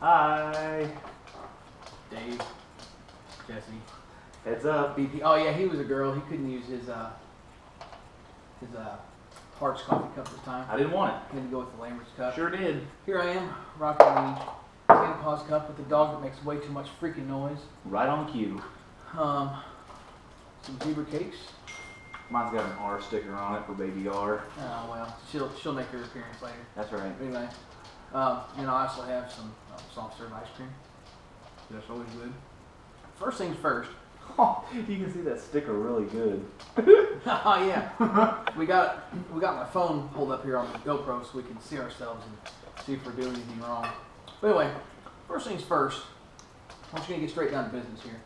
Hi. Dave, Jesse, Heads up. BP. Oh yeah, he was a girl. He couldn't use his Hart's coffee cup this time. I didn't want He had to go with the Lambert's cup. it. Sure did. Here I am, rocking the Santa Claus cup with the dog that makes way too much freaking noise. Right on cue. Some zebra cakes. Mine's got an R sticker on it for Baby R. Oh well, she'll make her appearance later. That's right. But anyway, and I also have some soft serve ice cream. That's always good. First things first. Oh, you can see that sticker really good. Oh yeah, we got my phone pulled up here on the GoPro so we can see ourselves and see if we're doing anything wrong. But anyway, first things first. I'm just gonna get straight down to business here.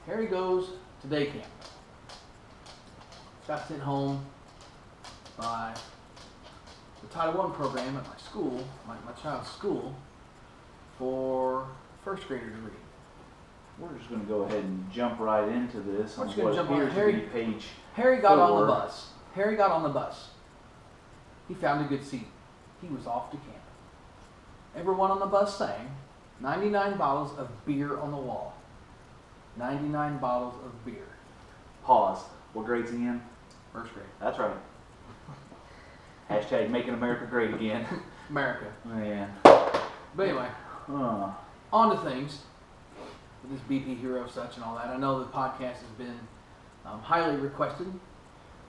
Harry goes to day camp. Got sent home by the Title I program at my school, my child's school, for first grader to read. We're just going to go ahead and jump right into this. We're On just gonna what jump on appears Harry. to be page Harry got on 4. the bus. Harry got on the bus. He found a good seat. He was off to camp. Everyone on the bus sang 99 bottles of beer on the wall. 99 bottles of beer. Pause. What grade's he in? First grade. That's right. Hashtag making America great again. America. Man. But anyway, on to things. With this BP hero such and all that. I know the podcast has been highly requested.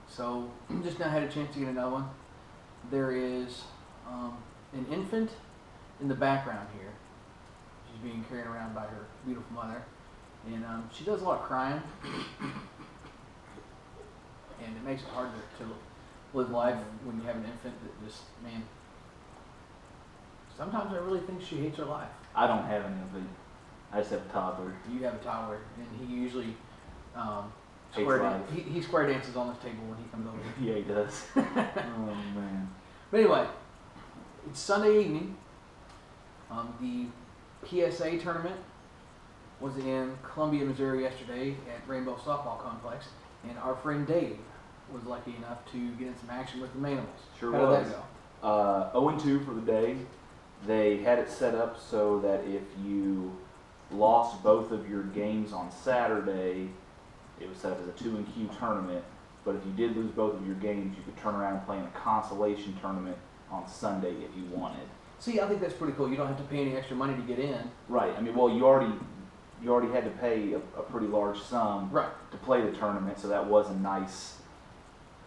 So just now had a chance to get another one. There is an infant in the background here. She's being carried around by her beautiful mother. And she does a lot of crying. And it makes it hard to live life when you have an infant that just, man, sometimes I really think she hates her life. I don't have any of it. I just have a toddler. You have a toddler, and he usually Hates life. he square dances on this table when he comes over. Yeah, he does. Oh, man. But anyway, it's Sunday evening. The PSA tournament was in Columbia, Missouri yesterday at Rainbow Softball Complex, and our friend Dave was lucky enough to get in some action with the Manimals. Sure How was. did that go? 0-2 for the day. They had it set up so that if you lost both of your games on Saturday, it was set up as a 2-Q tournament. But if you did lose both of your games, you could turn around and play in a consolation tournament on Sunday if you wanted. See, I think that's pretty cool. You don't have to pay any extra money to get in. Right. I mean, well, you already had to pay a pretty large sum Right. to play the tournament, so that was a nice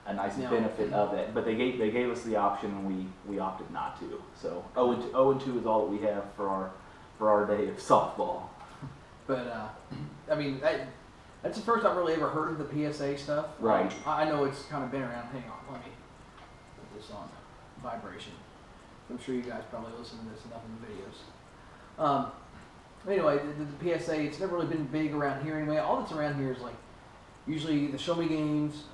Yeah. benefit of it. But they gave us the option, and we opted not to. So 0-2 is all that we have for our day of softball. But I mean, that's the first I've really ever heard of the PSA stuff. Right. I know it's kind of been around. Hang on, let me put this on vibration. I'm sure you guys probably listen to this enough in the videos. Anyway, the PSA, it's never really been big around here anyway. All that's around here is like usually the Show Me Games,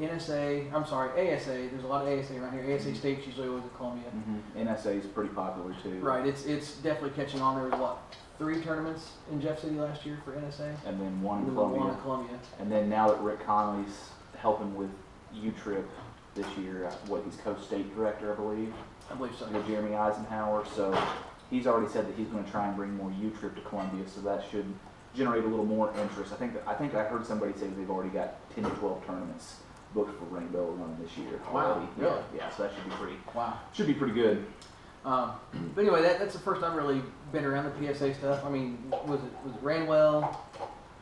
ASA. There's a lot of ASA around here. ASA State's usually always at Columbia. NSA is pretty popular too. Right. It's definitely catching on. There was 3 tournaments in Jeff City last year for NSA. And then one in And then Columbia. one in Columbia. And then now that Rick Conley's helping with U-Trip this year, he's co-state director, I believe, I believe so. with Jeremy Eisenhower. So he's already said that he's going to try and bring more U-Trip to Columbia, so that should generate a little more interest. I think I heard somebody say that they've already got 10 to 12 tournaments booked for Rainbow Run this year already. Wow, really? Yeah, so that Wow. should be pretty good. But anyway, that's the first I've really been around the PSA stuff. I mean, was it ran well?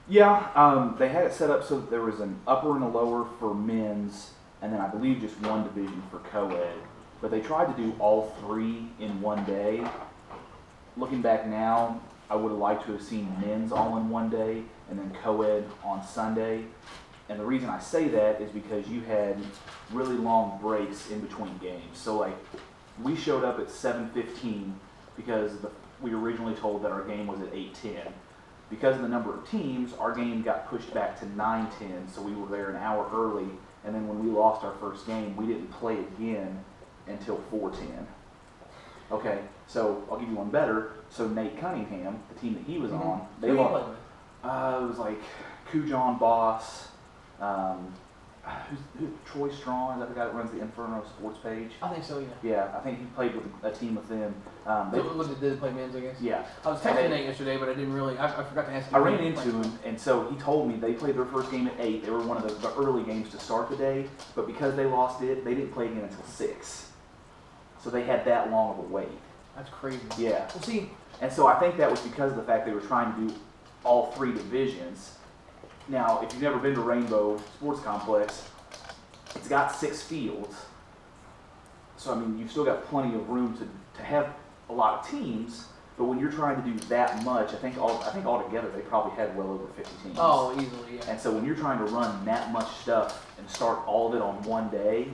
Yeah, they had it set up so that there was an upper and a lower for men's, and then I believe just one division for co-ed. But they tried to do all 3 in one day. Looking back now, I would have liked to have seen men's all in one day and then co-ed on Sunday. And the reason I say that is because you had really long breaks in between games. So like, we showed up at 7:15 because we were originally told that our game was at 8:10. Because of the number of teams, our game got pushed back to 9:10, so we were there an hour early. And then when we lost our first game, we didn't play again until 4:10. Okay, so I'll give you one better. So Nate Cunningham, the team that he was on, they Who you lost. played with? It was like Kujon Boss, Troy Strong, is that the guy that runs the Inferno Sports page? I think so, yeah. Yeah, I think he played with a team with them. Did they play men's, I guess? Yeah. I was texting Nate yesterday, but I didn't really, I forgot to ask him. I ran into him, and so he told me they played their first game at 8. They were one of the early games to start the day, but because they lost it, they didn't play again until 6. So they had that long of a wait. That's crazy. Yeah. Well, see, and so I think that was because of the fact they were trying to do all 3 divisions. Now, if you've never been to Rainbow Sports Complex, it's got 6 fields. So, I mean, you've still got plenty of room to have a lot of teams, but when you're trying to do that much, I think altogether they probably had well over 50 teams. Oh, easily, yeah. And so when you're trying to run that much stuff and start all of it on one day,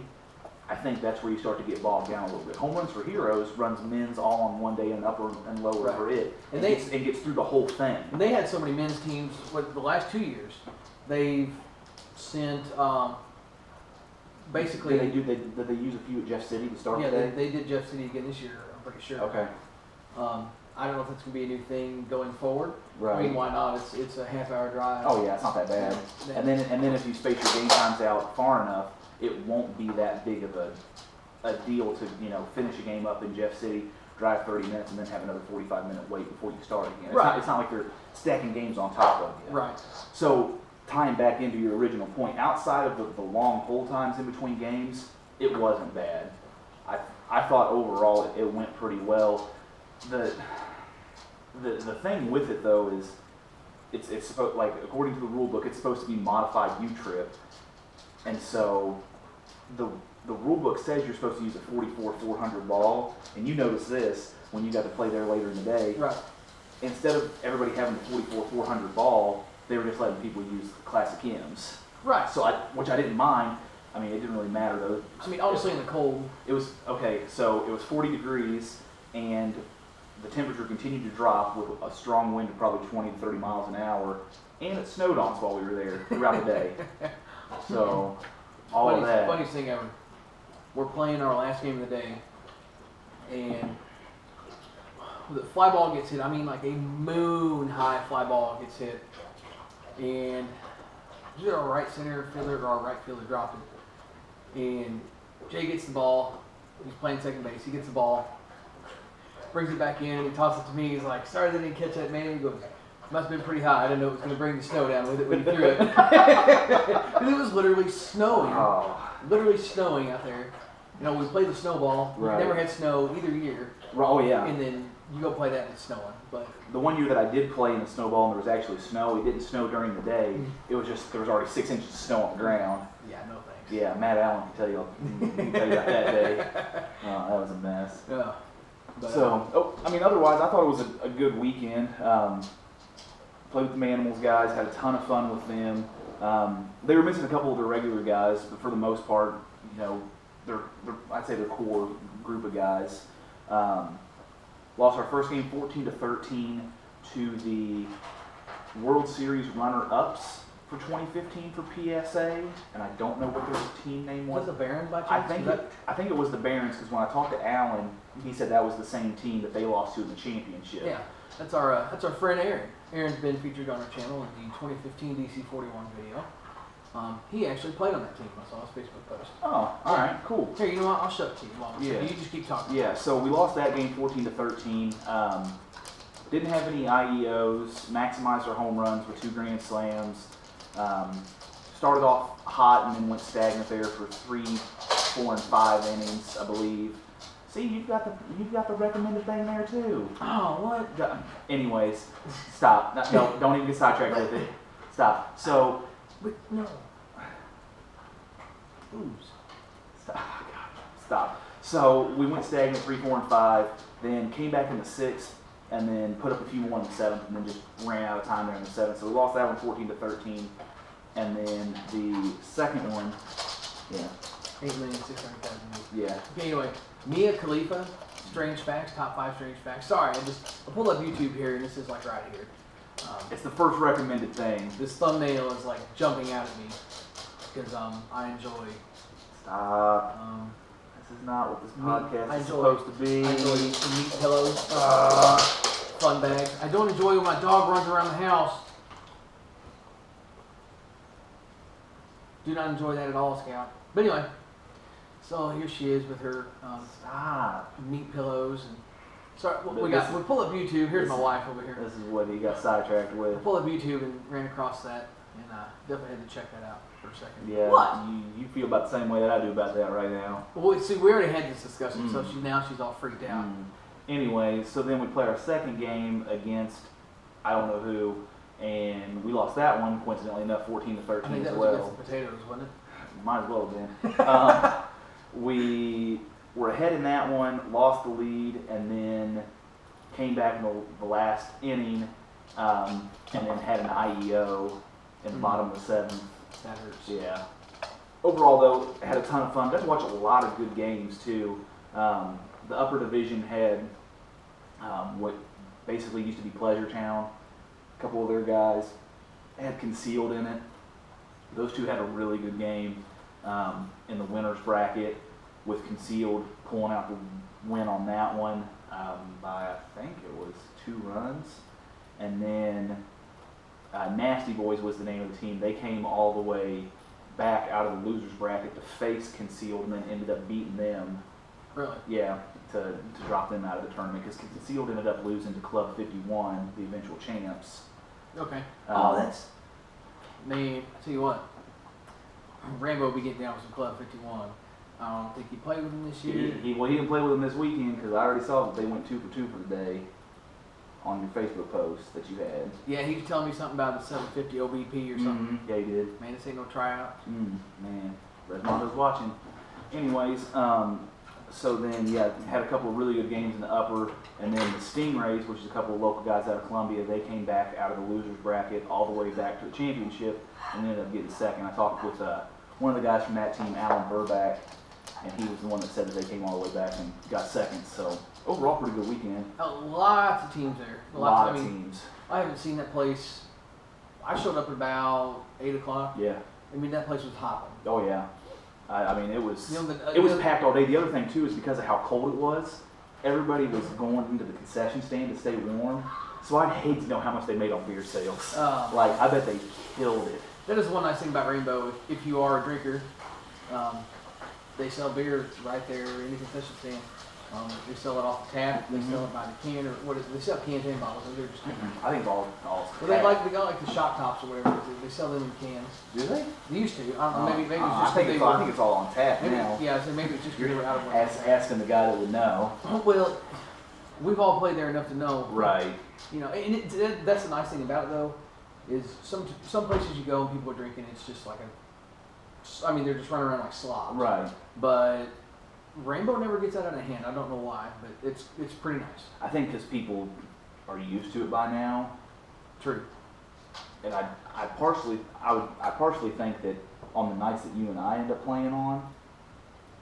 I think that's where you start to get bogged down a little bit. Home Runs for Heroes runs men's all on one day and upper and lower Right. for it. And it gets through the whole thing. And they had so many men's teams. What the last 2 years, they've sent basically. Did they use a few at Jeff City to start Yeah, the day? they did Jeff City again this year. I'm pretty sure. Okay. I don't know if it's gonna be a new thing going forward. Right. I mean, why not? It's a half-hour drive. Oh yeah, it's not that bad. And then if you space your game times out far enough, it won't be that big of a deal to finish a game up in Jeff City, drive 30 minutes, and then have another 45-minute wait before you start again. Right. It's not like they're stacking games on top of you. Right. So tying back into your original point, outside of the long hold times in between games, it wasn't bad. I thought overall it went pretty well. The thing with it though is it's supposed, like, according to the rule book, it's supposed to be modified U-trip, and so the rule book says you're supposed to use a 44-400 ball, and you notice this when you got to play there later in the day. Right. Instead of everybody having the 44-400 ball, they were just letting people use classic M's. Right. So which I didn't mind. I mean, it didn't really matter though. I mean, obviously in the cold. It was okay. So it was 40 degrees, and the temperature continued to drop with a strong wind of probably 20 to 30 miles an hour, and it snowed on us while we were there throughout the day. So all of that. Funniest thing ever. We're playing our last game of the day, and the fly ball gets hit. I mean, like a moon high fly ball gets hit, and either our right center fielder or our right fielder dropped it. And Jay gets the ball. He's playing second base. He gets the ball, brings it back in. He tosses it to me. He's like, "Sorry, they didn't catch that, man." He goes, "Must have been pretty high. I didn't know it was going to bring the snow down with it when you threw it." Because it was literally snowing. Oh. Literally snowing out there. You know, we played the snowball. We Right. never had snow either year. Oh yeah. And then you go play that and it's snowing. But The one year that I did play in the snowball and there was actually snow, it didn't snow during the day. It was just, there was already 6 inches of snow on the ground. yeah, no thanks. Yeah, Matt Allen can tell you about that day. Oh, that was a mess. Yeah. But, So, I mean, otherwise, I thought it was a good weekend. Played with the Manimals guys, had a ton of fun with them. They were missing a couple of their regular guys, but for the most part, I'd say their core group of guys. Lost our first game 14-13 to the World Series runner-ups for 2015 for PSA, and I don't know what their team name was was. the Barons by I chance? think it was the Barons, because when I talked to Alan, he said that was the same team that they lost to in the championship. Yeah, that's our friend Aaron. Aaron's been featured on our channel in the 2015 DC-41 video. He actually played on that team. I saw his Facebook post. Oh, all right, cool. Here, you know what? I'll show it to you. Yeah. You just keep talking. Yeah, so we lost that game 14-13. Didn't have any IEOs. Maximized our home runs with 2 grand slams. Started off hot and then went stagnant there for 3, 4, and 5 innings, I believe. See, you've got the recommended thing there too. Oh, what? Anyways, stop. No, don't even get sidetracked with it. Stop. So. But no. Oops. Stop. So we went stagnant 3, 4, and 5, then came back in the 6th, and then put up a few more in the 7th, and then just ran out of time there in the 7th. So we lost that one 14-13, and then the second one, 8,600,000. yeah. Okay, anyway, Mia Khalifa, Strange Facts, top 5 Strange Facts. Sorry, I pulled up YouTube here, and this is like right here. It's the first recommended thing. This thumbnail is like jumping out at me because I enjoy. Stop. This is not what this podcast is supposed to be. I enjoy eating meat pillows, fun bags. I don't enjoy when my dog runs around the house do not enjoy that at all, Scout. But anyway, so here she is with her Stop. meat pillows and. Sorry, But we pull up YouTube. Here's my wife over here. This is what he got sidetracked I with. pulled up YouTube and ran across that, and definitely had to check that out for a second. Yeah. What? You feel about the same way that I do about that right now. Well, see, we already had this discussion, so Mm. she's all freaked out. Anyway, so then we play our second game against I don't know who, and we lost that one, coincidentally enough, 14 to I 13 think as that was well. against the Potatoes, wasn't it? Might as well have been. We were ahead in that one, lost the lead, and then came back in the last inning, and then had an IEO in the bottom of the seventh. That hurts. Yeah. Overall, though, had a ton of fun. Got to watch a lot of good games too. The upper division had what basically used to be Pleasure Town. A couple of their guys had Concealed in it. Those two had a really good game in the winners bracket, with Concealed pulling out the win on that one by, I think it was 2 runs. And then Nasty Boys was the name of the team. They came all the way back out of the losers bracket to face Concealed, and then ended up beating them. Really? Yeah, to drop them out of the tournament, because Concealed ended up losing to Club 51, the eventual champs. Okay. That's I tell you what, Rambo will be getting down with some Club 51. I don't think he played with him this year. he didn't play with them this weekend, because I already saw that they went 2 for 2 for the day on your Facebook post that you had. Yeah, he was telling me something about the 750 OBP or something. Yeah, he did. Man, this ain't no tryout. Man, Redmondo's watching. Anyways, so then, yeah, had a couple of really good games in the upper, and then the Stingrays, which is a couple of local guys out of Columbia, they came back out of the losers bracket all the way back to the championship, and ended up getting second. I talked with one of the guys from that team, Alan Burback, and he was the one that said that they came all the way back and got second. So overall, pretty good weekend. Lots of teams there. A lot of I mean, teams. I haven't seen that place. I showed up at about 8 o'clock. Yeah. I mean, that place was hopping. Oh yeah. I mean, it was You know, it was packed all day. The other thing too is because of how cold it was, everybody was going into the concession stand to stay warm. So I'd hate to know how much they made on beer sales. Like, I bet they killed it. That is one nice thing about Rainbow. If you are a drinker, they sell beer right there in the concession stand. They sell it off the tap. They sell it by the can, or what is it? They sell cans and bottles. They're just I think all. well, they got like the shot tops or whatever. They sell them in cans. Do they? They used to. I don't know. Maybe it's I just think because I think it's all on tap maybe, now. yeah, so maybe it's just because they were out of one. Asking the guy that would know. Well, we've all played there enough to know. Right. You know, and that's the nice thing about it though, is some places you go and people are drinking. It's just like I mean, they're just running around like slobs. Right. But Rainbow never gets out of hand. I don't know why, but it's pretty nice. I think because people are used to it by now. True. And I partially think that on the nights that you and I end up playing on,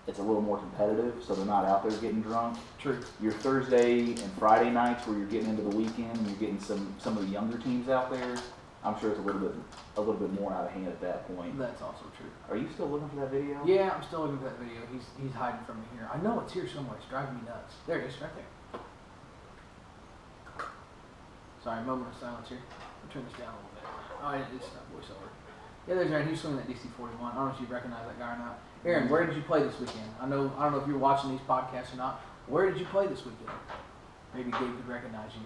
it's a little more competitive, so they're not out there getting drunk. True. Your Thursday and Friday nights where you're getting into the weekend and you're getting some of the younger teams out there, I'm sure it's a little bit more out of hand at that point. That's also true. Are you still looking for that video? Yeah, I'm still looking for that video. He's hiding from me here. I know it's here somewhere. It's driving me nuts. There it is, right there. Sorry, moment of silence here. I'll turn this down a little bit. Oh, it's not voiceover. Yeah, there's Aaron. He's swinging that DC-41. I don't know if you recognize that guy or not. Aaron, where did you play this weekend? I don't know if you were watching these podcasts or not. Where did you play this weekend? Maybe Gabe could recognize you.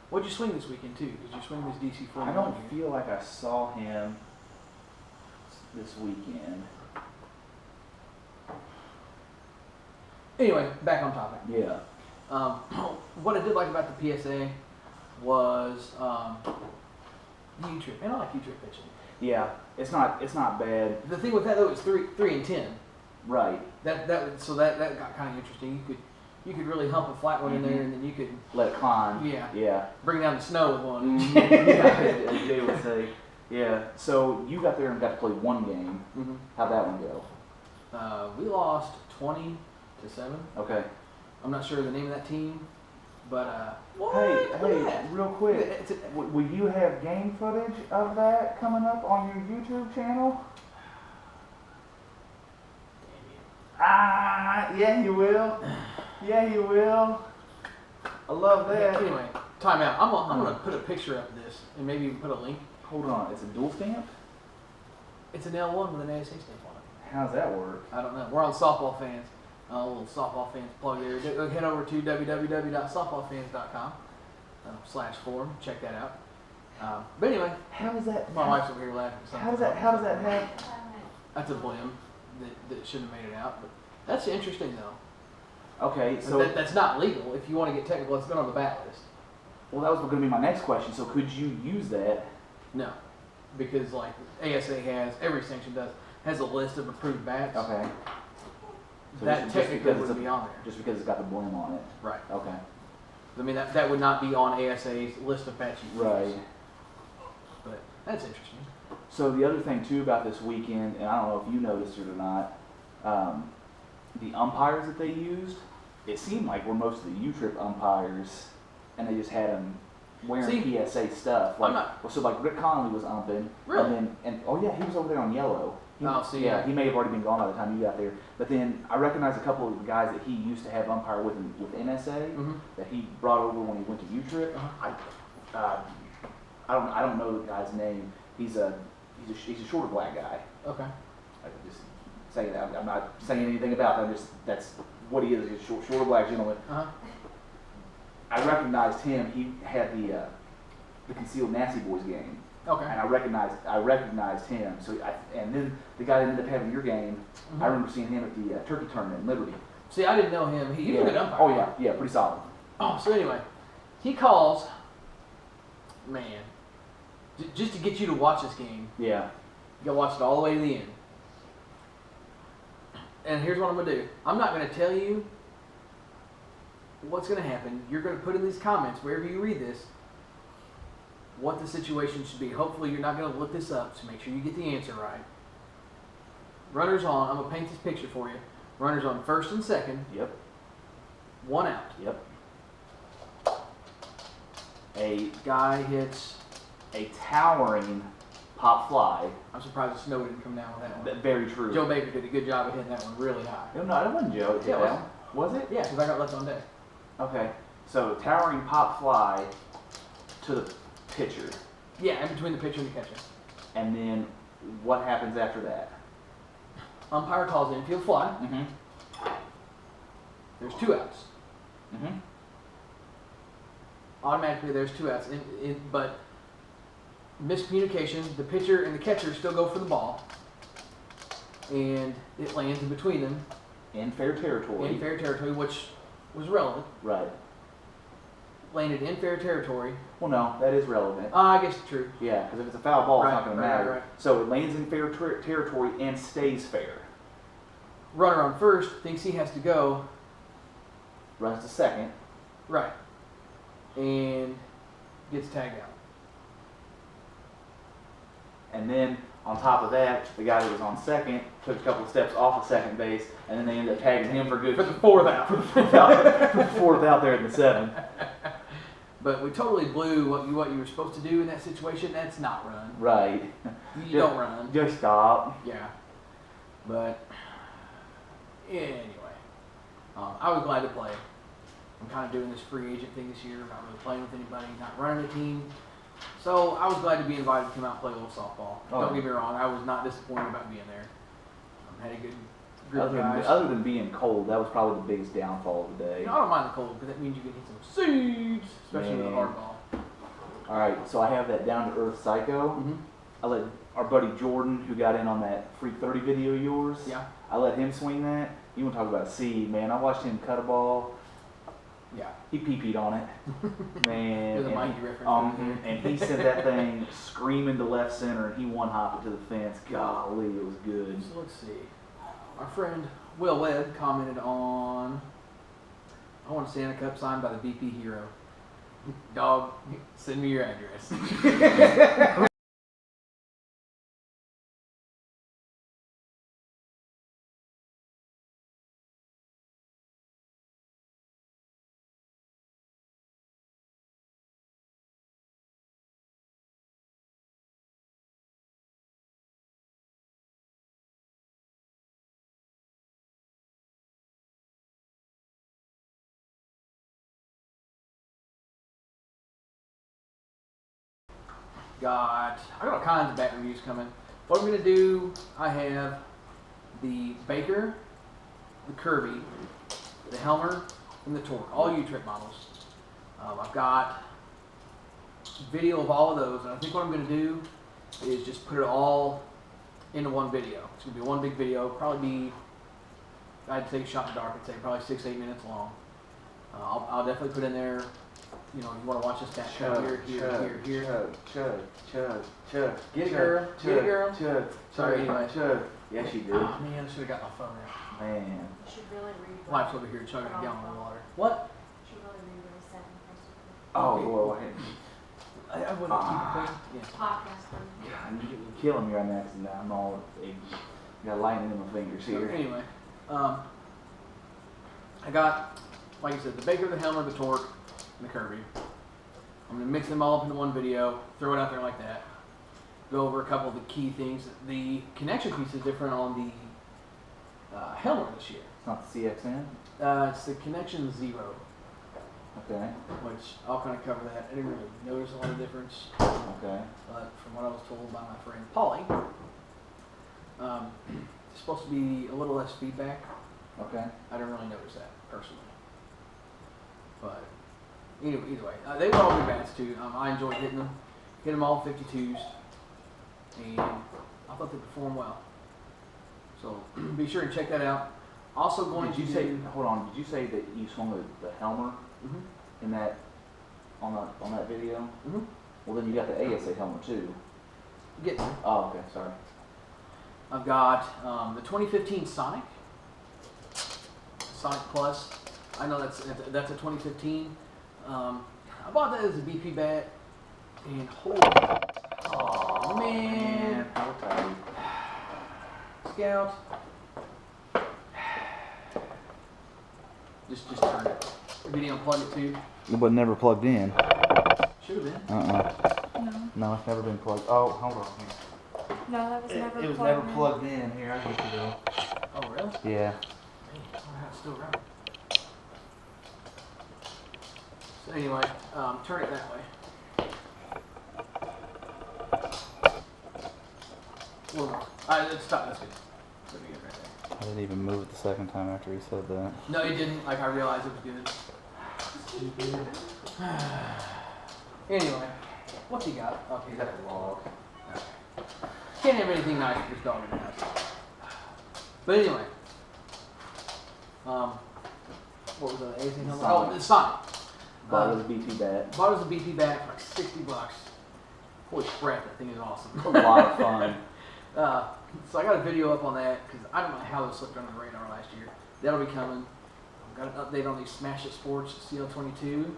What'd you swing this weekend too? Did you swing this DC-41? I don't feel like I saw him this weekend. Anyway, back on topic. Yeah. What I did like about the PSA was U-Trip, and I like U-Trip pitching. Yeah, it's not bad. The thing with that though is 3 and 10. Right. That got kind of interesting. You could really hump a flat one in there, and then you could Let it climb. Yeah. Bring down the snow with one. Yeah, as Jay would say. Yeah. So you got there and got to play one game. Mm-hmm. How'd that one go? We lost 20-7. Okay. I'm not sure of the name of that team, but Hey, Look at that. real quick. It's Will you have game footage of that coming up on your YouTube channel? Yeah, you will. Yeah, you will. I love that. Anyway, time out. I'm gonna put a picture up of this and maybe even put a link. Hold on, it's a dual stamp? It's an L1 with an ASA stamp on it. How does that work? I don't know. We're on Softball Fans. A little Softball Fans plug there. Head over to www.softballfans.com/forum. Check that out. But anyway, How does that? my wife's over here laughing. at How does something. that? How does that happen? That's a blim that shouldn't have made it out. But that's interesting though. Okay, so That's not legal. If you want to get technical, it's been on the bat list. well, that was going to be my next question. So could you use that? No, because like ASA has, every sanction has a list of approved bats. Okay. So That just technically because wouldn't it's be on there. just because it's got the blim on it. Right. Okay. I mean that would not be on ASA's list of bats you can Right. use. But that's interesting. So the other thing too about this weekend, and I don't know if you noticed it or not, the umpires that they used, it seemed like were most of the U-Trip umpires, and they just had them wearing See, PSA stuff. Like, I'm not- well, so like Rick Connolly was umping, Really? and oh yeah, he was over there on yellow. Oh, see, yeah, yeah. he may have already been gone by the time you got there. But then I recognized a couple of the guys that he used to have umpire with NSA Mm-hmm. that he brought over when he went to U-Trip. Uh-huh. I don't know the guy's name. He's a shorter black guy. Okay. I just saying that. I'm not saying anything about that. That's what he is. He's a shorter black gentleman. Uh-huh. I recognized him. He had the concealed Nasty Boys game, Okay. and I recognized him. So and then the guy that ended up having your game, Mhm. I remember seeing him at the Turkey Tournament in Liberty. See, I didn't know him. He was a good umpire. Oh yeah, pretty solid. Oh, so anyway, he calls, man, just to get you to watch this game. Yeah. You gotta watch it all the way to the end. And here's what I'm gonna do. I'm not gonna tell you what's gonna happen. You're gonna put in these comments, wherever you read this, what the situation should be. Hopefully you're not gonna look this up, so make sure you get the answer right. Runners on, I'm gonna paint this picture for you. Runners on first and second, Yep. 1 out. Yep. A Guy hits, towering pop fly. I'm surprised the snow didn't come down with that one. Very true. Joe Baker did a good job of hitting that one really high. No, that wasn't Joe. that hit Yeah, it that one. Was it? Yeah, because I got left on deck. Okay. So towering pop fly to the pitcher, Yeah, in between the pitcher and the catcher. and then what happens after that? Umpire calls infield fly. Mm-hmm. There's 2 outs. Mm-hmm. Automatically, there's 2 outs. But miscommunication, the pitcher and the catcher still go for the ball. And it lands in between them In fair territory. in fair territory, which was relevant. Right. Landed in fair territory. Well, no, that is relevant. I guess it's true. Yeah, because if it's a foul ball, it's not Right, going to right, matter. right. So it lands in fair territory and stays fair. Runner on first thinks he has to go. Runs to second. Right. And gets tagged out. And then on top of that, the guy that was on second took a couple of steps off of second base, and then they ended up tagging him for good For the 4th out. for the fourth out there in the 7th. But we totally blew what you were supposed to do in that situation. That's not run. Right. You don't run. Just stop. Yeah. But anyway, I was glad to play. I'm kind of doing this free agent thing this year, not really playing with anybody, not running a team. So I was glad to be invited to come out and play a little softball. Oh. Don't get me wrong, I was not disappointed about being there. Had a good group of guys. Other than being cold, that was probably the biggest downfall of the day. You know, I don't mind the cold because that means you can hit some seeds, especially with a Man. hard ball. All right, so I have that down to earth psycho. Mm-hmm. I let our buddy Jordan, who got in on that Freak 30 video of yours, Yeah. I let him swing that. You want to talk about a seed, man? I watched him cut a ball. Yeah. He pee-peed on it, man. There's a and Mikey he- reference. and he sent that thing screaming to left center, and he one-hopped it to the fence. Golly, it was good. So let's see. Our friend Will Webb commented on, I want a Santa Cup signed by the BP Hero. Dog, send me your address. I got all kinds of bat reviews coming. what I'm going to do, I have the Baker, the Kirby, the Helmer, and the Torque, all U-Trip models. I've got video of all of those, and I think what I'm going to do is just put it all into one video. It's going to be one big video, probably be, I'd say shot in the dark, I'd say probably 6-8 minutes long. I'll definitely put in there, you know, you want to watch this cat here. Chug. Get it, girl. Get it, girl. Chug. Sorry, anyway. Chug. Yes, you did. Oh, man, I should have got my phone out. Man. You should really read what Wife's over here chugging a gallon of water. What? you should really read what he said in Facebook. Oh, well, I wouldn't keep it clean. Yeah. Podcast them. God, you're killing me right now because now I'm all got lightning in my fingers So here. anyway, I got, like I said, the Baker, the Helmer, the Torque, and the Kirby. I'm going to mix them all up into one video, throw it out there like that. Go over a couple of the key things. The connection piece is different on the Helmer this year. It's not the CXN? It's the Connection Zero, Okay. which I'll kind of cover that. I didn't really notice a lot of difference, Okay. but from what I was told by my friend Polly, it's supposed to be a little less feedback. Okay. I didn't really notice that personally. But either way, they were all good bats too. I enjoyed hitting them. Hit them all 52s, and I thought they performed well. So be sure to check that out. Also going Did you to say? Hold on. Did you say that you swung the Helmer Mhm. in that on that video? Mhm. Well, then you got the ASA Helmer too. Get there. Oh, okay. Sorry. I've got the 2015 Sonic Plus. I know that's a 2015. I bought that as a BP bat, and holy, oh man, How tight. Scout. Just turn it. Did he unplug it too? It was never plugged in. Should have been. No. No, it's never been plugged. Oh, hold on. Here. No, that was never It was plugged never in. plugged in. Here, I get you though. Oh really? Yeah. Dang, I wonder how it's still running. So anyway, turn it that way. A little more. Stop. That's good. That'd be good right there. I didn't even move it the second time after he said that. No, it didn't. Like I realized it was good. Anyway, what's he got? Okay, He's got a log. can't have anything nice for this dog in the house. But anyway, what was the AC number? Sonic. Oh, the Sonic. Bought with a BT bat. Bought us a BT bat for like $60. Holy crap, that thing is awesome. A lot of fun. So I got a video up on that because I don't know how this slipped under the radar last year. That'll be coming. I've got an update on the Smash It Sports CL22.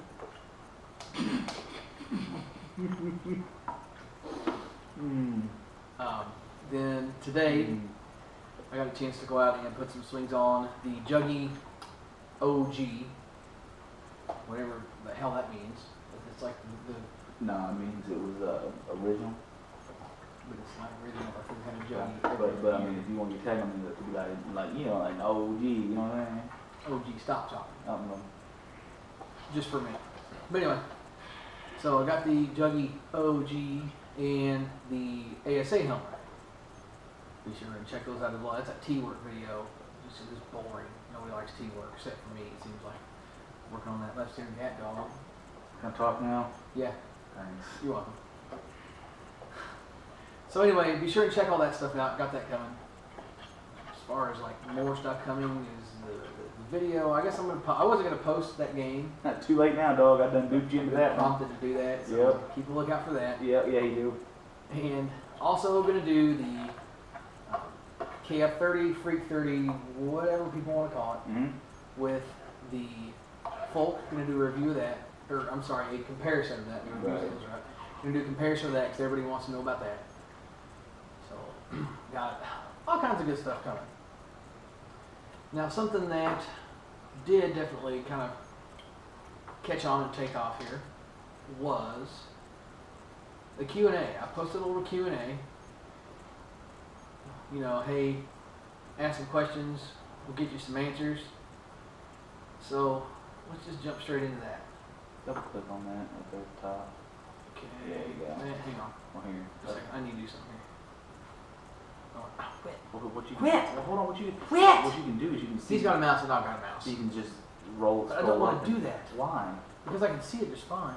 Then today, I got a chance to go out and put some swings on the Juggy OG, whatever the hell that means. It's like the No, it means it was original. but it's not original. I think we had a Juggy. But I mean, if you want to get tagged on it, it could be like you know, like OG, you know what I mean? OG, stop talking. I don't know. Just for me. But anyway, so I got the Juggy OG and the ASA helmet. Be sure and check those out as well. That's a T-work video. It's just boring. Nobody likes T-work except for me, it seems like. Working on that left steering cat dog. Can I talk now? Yeah, Thanks. you're welcome. So anyway, be sure and check all that stuff out. Got that coming. As far as like more stuff coming is the video. I guess I wasn't gonna post that game. Not too late now, dog. I done duped you into that one. Prompted to do that. So Yep. keep a lookout for that. Yeah, you do. And also going to do the KF30, Freak 30, whatever people want to call it, Mm-hmm. with the Folk. Going to do a review of that, or I'm sorry, a comparison of that. Right. Going to do a comparison of that because everybody wants to know about that. So, got all kinds of good stuff coming. Now, something that did definitely kind of catch on and take off here was the Q&A. I posted a little Q&A. You know, hey, ask some questions, we'll get you some answers. So, let's just jump straight into that. Double click on that at the top. Okay. There you go. Hang on. Right here. Just a second. I need to do something here. Quit. What you Quit. Well, hold on. What you can do is you can see. He's got a mouse and I've got a mouse. You can just roll. But I don't want to do that. Why? Because I can see it just fine.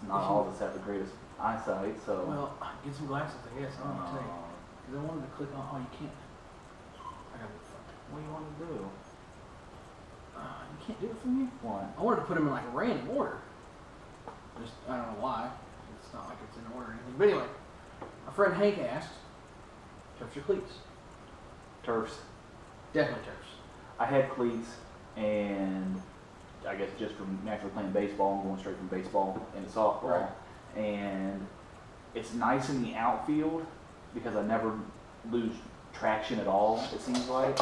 Not all of us have the greatest eyesight, so. Well, get some glasses, I guess. I don't know what to tell you. Because I wanted to click on. Oh, you can't. I got it. What do you want to do? You can't do it for me? What? I wanted to put them in like a random order. Just, I don't know why. It's not like it's in order or anything. But anyway, my friend Hank asked, turfs or cleats? Turfs. Definitely turfs. I had cleats, and I guess just from naturally playing baseball and going straight from baseball into softball. Right. And it's nice in the outfield because I never lose traction at all, it seems like.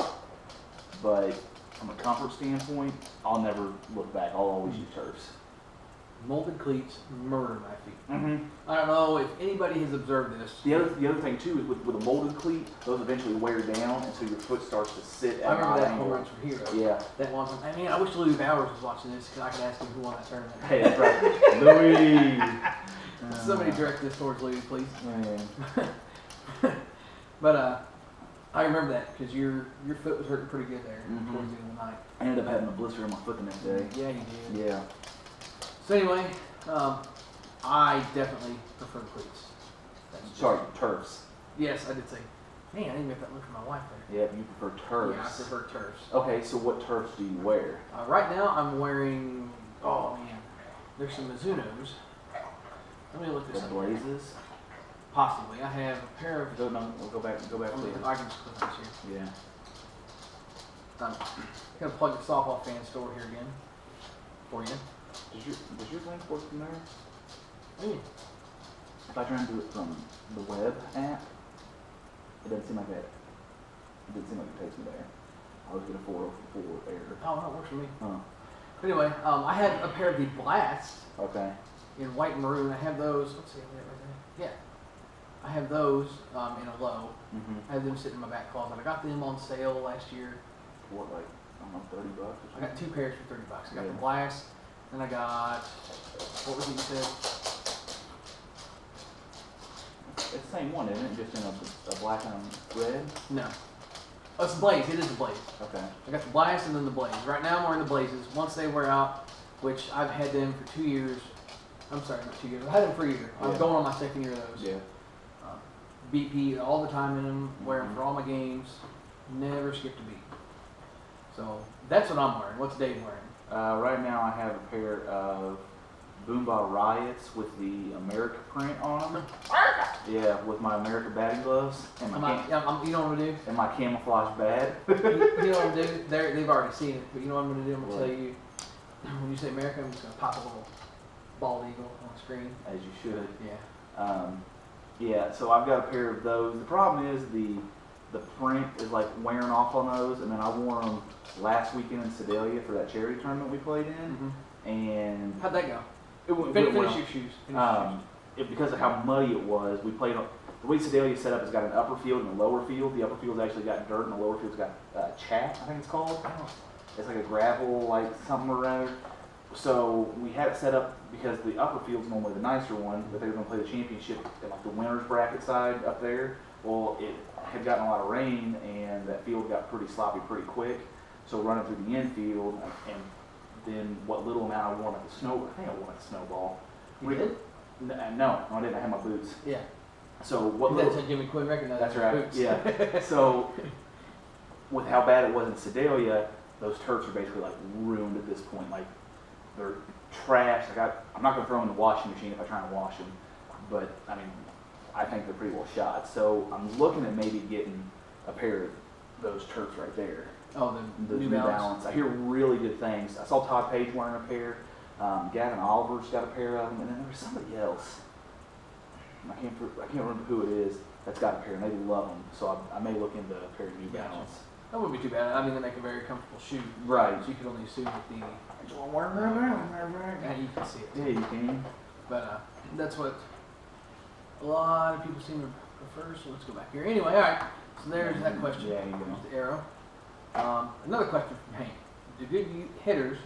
But from a comfort standpoint, I'll never look back. I'll always use turfs. Molded cleats murder my feet. Mm-hmm. I don't know if anybody has observed this. The other thing too is with a molded cleat, those eventually wear down, and so your foot starts to sit at I an remember odd that home angle. runs from Hero. Yeah. That one time. I mean, I wish Louis Bowers was watching this because I could ask him who won that tournament. Hey, that's right, Louis. Somebody direct this towards Louis, please. Man. But I remember that because your foot was hurting pretty good there Mhm. towards the end of the night. I ended up having a blister on my foot the next day. Yeah, you did. Yeah. So anyway, I definitely prefer the cleats. That's Sorry, turfs. Yes, I did say. Man, I didn't make that look for my wife there. Yeah, you prefer turfs. Yeah, I prefer turfs. Okay, so what turfs do you wear? Right now, I'm wearing. Oh man, there's some Mizunos. Let me look this The up. Blazes? Possibly, I have a pair of. No, we'll go back to I can just click this here. Yeah. I'm gonna plug the softball fan store here again for you. Does your link work from there? Hey, If I try and do it from the web app, it doesn't seem like that. It doesn't seem like it takes me there. I always get a 404 error. oh, that works for me. Huh. Anyway, I had a pair of the Blast Okay. in white and maroon. I have those. Let's see, I have that right there. Yeah, I have those in a low. Mm-hmm. I have them sitting in my back closet. I got them on sale last year. What, like, I don't know, $30 or I something? got 2 pairs for $30. I got Yeah. the Blast, and I got what was it you said? It's the same one, isn't it? Just in a black and red? No, oh, it's the Blaze. It is the Blaze. Okay. I got the Blast and then the Blaze. Right now I'm wearing the Blazes. Once they wear out, which I've had them for 2 years. I'm sorry, not 2 years. I had them for a year. I'm Yeah. going on my second year of those. Yeah. BP all the time in them. Wear them Mhm. for all my games. Never skipped a beat. So that's what I'm wearing. What's Dave wearing? Right now I have a pair of Boomba Riots with the America print on them. Yeah, with my America batting gloves and You my know what I'm gonna do? and my camouflage bat. You know what I'm gonna do? They've already seen it, but you know what I'm gonna do? I'm gonna What? tell you. When you say America, I'm just gonna pop a little bald eagle on the screen. As you should. Yeah. Yeah, so I've got a pair of those. The problem is the print is like wearing off on those, and then I wore them last weekend in Sedalia for that charity tournament we played in, and How'd that go? it went Finish well. your shoes. Finish your shoes. Because of how muddy it was, we played on the way Sedalia set up. It's got an upper field and a lower field. The upper field's actually got dirt, and the lower field's got chat, I think it's called. Oh. It's like a gravel, like something around. So we had it set up because the upper field's normally the nicer one, but they were going to play the championship at like the winners bracket side up there. Well, it had gotten a lot of rain, and that field got pretty sloppy pretty quick. So running through the infield, and then what little amount I won at the snow, I think I won at the snowball. You did? No, I didn't. I had my boots. Yeah. So what That's little? how Jimmy Quinn recognized That's his right. boots. Yeah. So with how bad it was in Sedalia, those turfs are basically like ruined at this point. Like they're trash. I'm not going to throw them in the washing machine if I try and wash them, but I mean, I think they're pretty well shot. So I'm looking at maybe getting a pair of those turfs right there. Oh, the The New Balance. I hear really good things. I saw Todd Page wearing a pair. Gavin Oliver's got a pair of them, and then there was somebody else. I can't remember who it is that's got a pair, and they love them. So I may look into a pair of New Gotcha. Balance. That wouldn't be too bad. I mean, they make a very comfortable shoe. Right. So you could only assume that yeah, you can see it. Yeah, you can. But that's what a lot of people seem to prefer. So let's go back here. Anyway, all right. So there's that question. Yeah, you go. There's the arrow. Another question from Hank. Do good hitters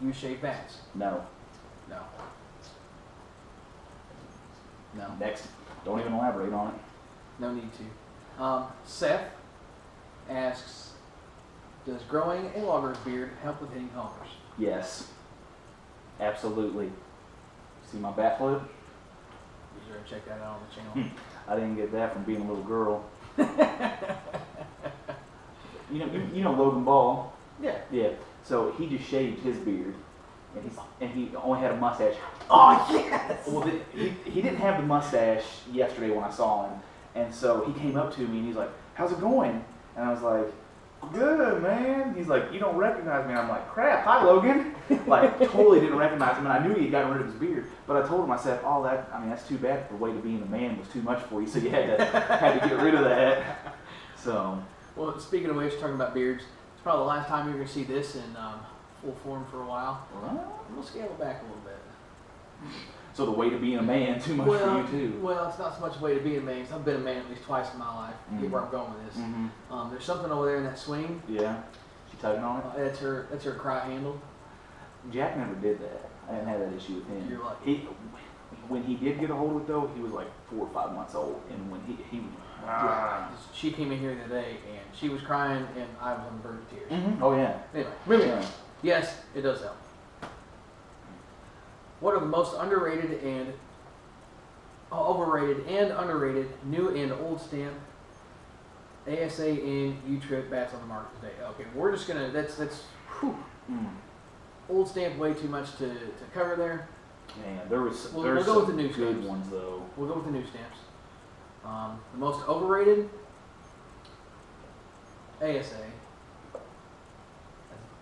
use shaved bats? No. No. No. Next. Don't even elaborate on it. No need to. Seth asks, does growing a logger's beard help with hitting homers? Yes. Absolutely. See my bat flip? Be sure to check that out on the channel. I didn't get that from being a little girl. You know Logan Ball? Yeah. Yeah. So he just shaved his beard, and he only had a mustache. Oh, yes! Well, he didn't have the mustache yesterday when I saw him, and so he came up to me and he's like, "How's it going?" And I was like, "Good, man." He's like, "You don't recognize me?" And I'm like, "Crap, hi, Logan." Like, totally didn't recognize him, and I knew he had gotten rid of his beard. But I told him, I said, "Oh, that's too bad. The weight of being a man was too much for you, so you had to get rid of that." So. Well, speaking of which, talking about beards, it's probably the last time you're going to see this in full form for a while. We'll scale it back a little bit. So the weight of being a man, too much for you too. Well, it's not so much weight of being a man. 'Cause I've been a man at least twice in my life. Get where I'm going with this. Mm-hmm. There's something over there in that swing. Yeah. She tugging on it? That's her cry handle. Jack never did that. I didn't have that issue with him. You're lucky. When he did get a hold of it though, he was like 4 or 5 months old, and when he Yeah, she came in here the other day and she was crying and I was on the verge of tears. Mm-hmm. Oh yeah. Anyway, moving on. Yeah. Yes, it does help. What are the most underrated and overrated and underrated new and old stamp ASA and U-Trip bats on the market today? Okay, we're just gonna that's whew, old stamp way too much to cover there. Man, there's We'll go some with the new good stamps. ones though. We'll go with the new stamps. The most overrated ASA. That's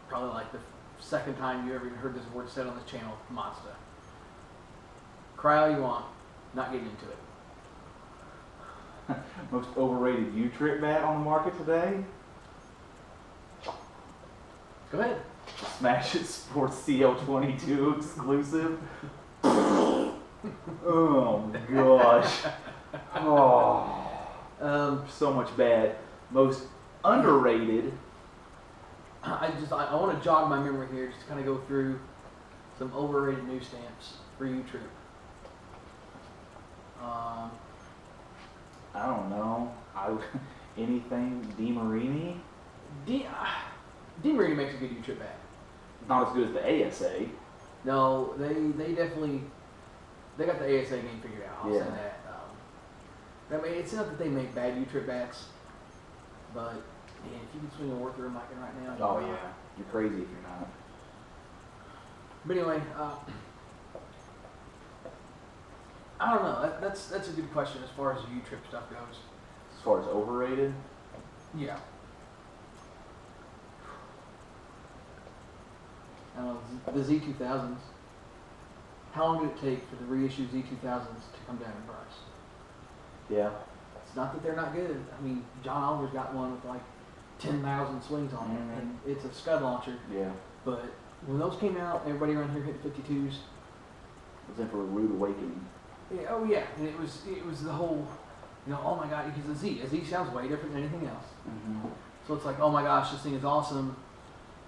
probably like the second time you ever even heard this word said on this channel. Mazda. Cry all you want. Not getting into it. Most overrated U-Trip bat on the market today? Go ahead. Smash It Sports CL22 exclusive. Oh gosh. Oh. So much bad. Most underrated. I want to jog my memory here, just to kind of go through some overrated new stamps for U-Trip. I don't know. Anything DeMarini? DeMarini makes a good U-Trip bat. Not as good as the ASA. No, they definitely they got the ASA game figured out. I'll say Yeah. that. I mean, it's not that they make bad U-Trip bats, but man, if you can swing a worker like it right now, Oh you're yeah. You're crazy if you're not. But anyway, I don't know. That's a good question as far as U-Trip stuff goes. As far as overrated, Yeah. I don't know, the Z2000s. How long did it take for the reissue Z2000s to come down in price? yeah. It's not that they're not good. I mean, John Oliver's got one with like 10,000 swings on it, and it's a scud launcher. Yeah. But when those came out, everybody around here hit 52s. It was in for a rude awakening. Yeah, oh yeah, and it was the whole, oh my god, because a Z sounds way different than anything else. Mm-hmm. So it's like, oh my gosh, this thing is awesome.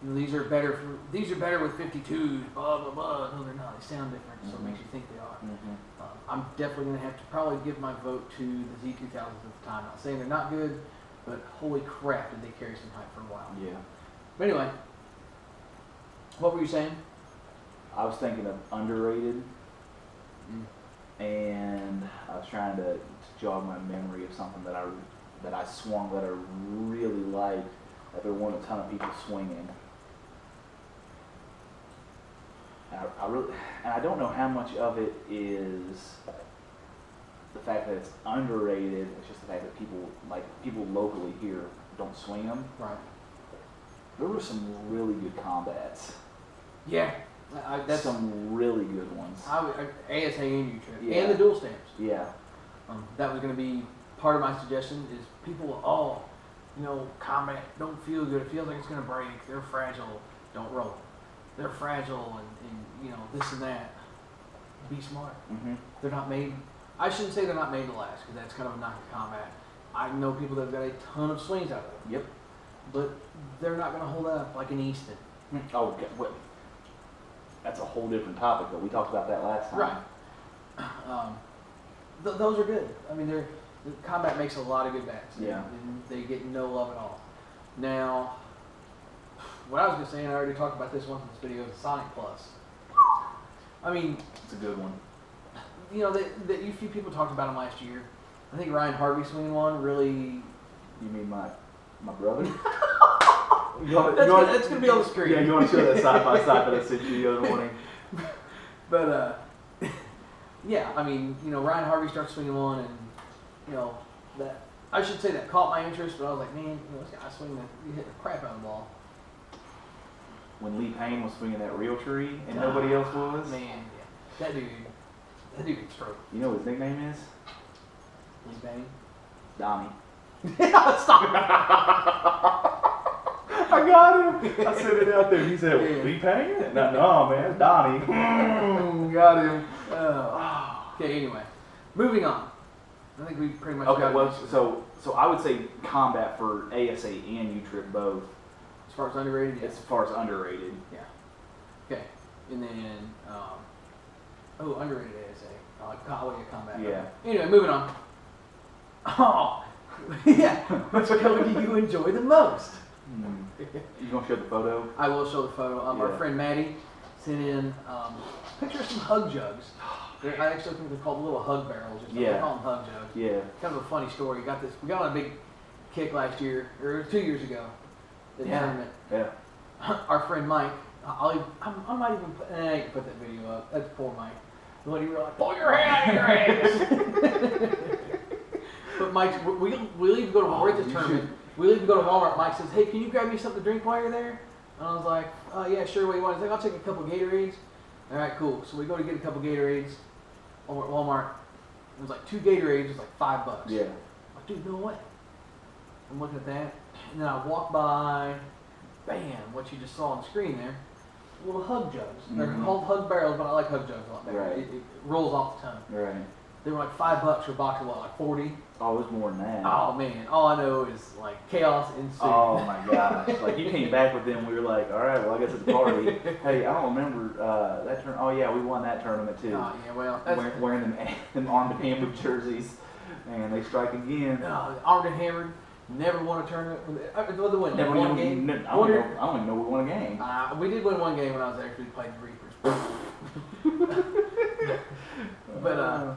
These are better with 52s. Blah blah blah. No, they're not. They sound different, so it makes you think they are. Mm-hmm. I'm definitely gonna have to probably give my vote to the Z2000s at the time. Not saying they're not good, but holy crap, did they carry some hype for a while. Yeah. But anyway, what were you saying? I was thinking of underrated, and I was trying to jog my memory of something that I swung that I really liked that there weren't a ton of people swinging. And I don't know how much of it is the fact that it's underrated. It's just the fact that people locally here don't swing them. Right. There were some really good combats. Yeah. That's Some really good ones. ASA and U-Trip. Yeah. And the dual stamps. Yeah. That was going to be part of my suggestion is people, combat don't feel good. It feels like it's going to break. They're fragile. Don't roll. They're fragile and this and that. Be smart. Mm-hmm. They're not made, I shouldn't say they're not made to last because that's kind of a knock at combat. I know people that have got a ton of swings out of them. Yep. But they're not going to hold up like an Easton. Oh, okay. That's a whole different topic, but we talked about that last time. Right. Those are good. I mean, Combat makes a lot of good bats. Yeah. And they get no love at all. Now, what I was going to say, and I already talked about this once in this video, is Sonic Plus. I mean, It's a good one. you know, a few people talked about him last year. I think Ryan Harvey swinging one really. You mean my brother? That's gonna be on the screen. Yeah, you want to show that side by side that I sent you the other morning? But yeah, I mean, you know, Ryan Harvey starts swinging one, and you know that I should say that caught my interest, but I was like, man, you know, this guy swinging, he hit the crap out of the ball. When Lee Payne was swinging that real tree and nobody else was. Man, yeah, that dude can stroke. You know what his nickname is? Lee Payne. Donnie. Stop. I got him. I sent it out there. He said, Yeah. Lee Payne? No, man, it's Donnie. Got him. Okay, anyway, moving on. I think we pretty much Okay, got well, it. so I would say combat for ASA and U-Trip both, As far as underrated, yes. as far as underrated. Okay, and then underrated ASA. I like combat. Yeah. Anyway, moving on. Oh, yeah. Which color do you enjoy the most? You gonna show the photo? I will show the photo. Our Yeah. friend Maddie sent in a picture of some hug jugs. I actually think they're called little hug barrels or something. Yeah. They call them hug jugs. Yeah. Kind of a funny story. We got on a big kick last year, or 2 years ago, the Yeah. tournament. Yeah. Our friend Mike, I might even put, I can put that video up. That's poor Mike. When he were like, pull your hand out of your ass. But Mike, we leave to go to we're at this tournament. We leave to go to Walmart. Mike says, hey, can you grab me something to drink while you're there? And I was like, yeah, sure, what do you want? He's like, I'll take a couple Gatorades. All right, cool. So we go to get a couple Gatorades over at Walmart. It was like 2 Gatorades, it was like $5. Yeah. I'm like, dude, no way. I'm looking at that. And then I walk by, bam, what you just saw on the screen there, little hug jugs. They're Mhm. called hug barrels, but I like hug jugs a lot better. Right. It rolls off the tongue. Right. They were like $5 for a box of what, like 40? Oh, it was more than that. Oh man, all I know is like chaos ensued. Oh my gosh! Like you came back with them, we were like, all right, well I guess it's a party. Hey, I don't remember that turn. Oh yeah, we won that tournament too. Oh yeah, well, that's, Wearing them Armed and Hammered jerseys, and they strike again. Armed and Hammered never won a tournament. Never won Never one even, game. I don't even know we won a game. We did win one game when I was there because we played the Reapers. But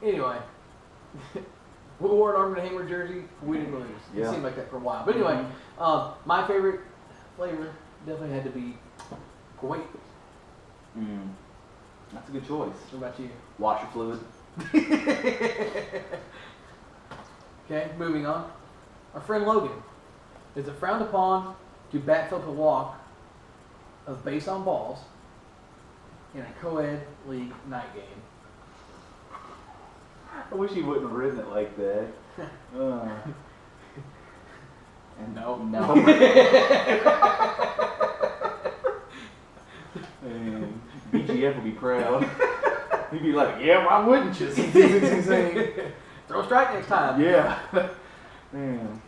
anyway, we wore an Armed and Hammered jersey. We didn't lose. It Yeah. seemed like that for a while. But anyway, my favorite flavor definitely had to be Kuwait. That's a good choice. What about you? Washer fluid. Okay, moving on. Our friend Logan. Is it frowned upon to bat flip a walk of base on balls in a co-ed league night game? I wish he wouldn't have written it like that. And no. And BGF would be proud. He'd be like, yeah, why wouldn't you? Throw a strike next time. Yeah. Man.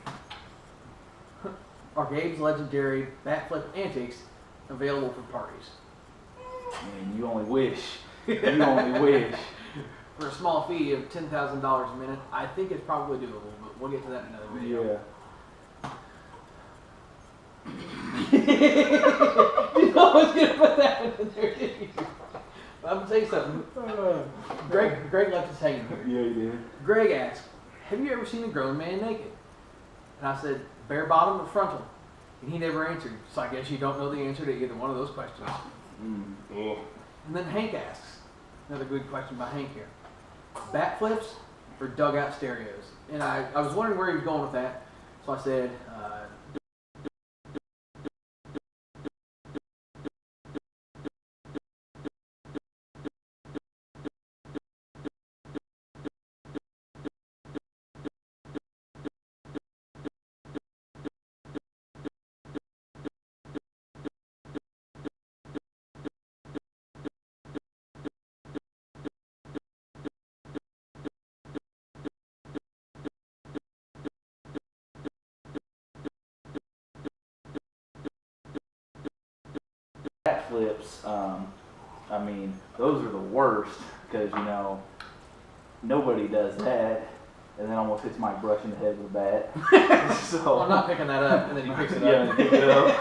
Our Gabe's legendary bat flip antics available for parties. Man, you only wish. You only wish. For a small fee of $10,000 a minute, I think it's probably doable, but we'll get to that in another video. Yeah. You know I was gonna put that in there, didn't you? But I'm gonna tell you something. Greg left us hanging here. Yeah, he did. Greg asked, have you ever seen a grown man naked? And I said, bare bottom or frontal? And he never answered, so I guess you don't know the answer to either one of those questions. Oh. And then Hank asks, another good question by Hank here. Bat flips or dugout stereos? And I was wondering where he was going with that, so I said, Bat flips, I mean, those are the worst because, you know, nobody does that. and then almost hits Mike Brush in the head with a bat. So Well, I'm not picking that up, and then he picks it yeah, up. and pick it up.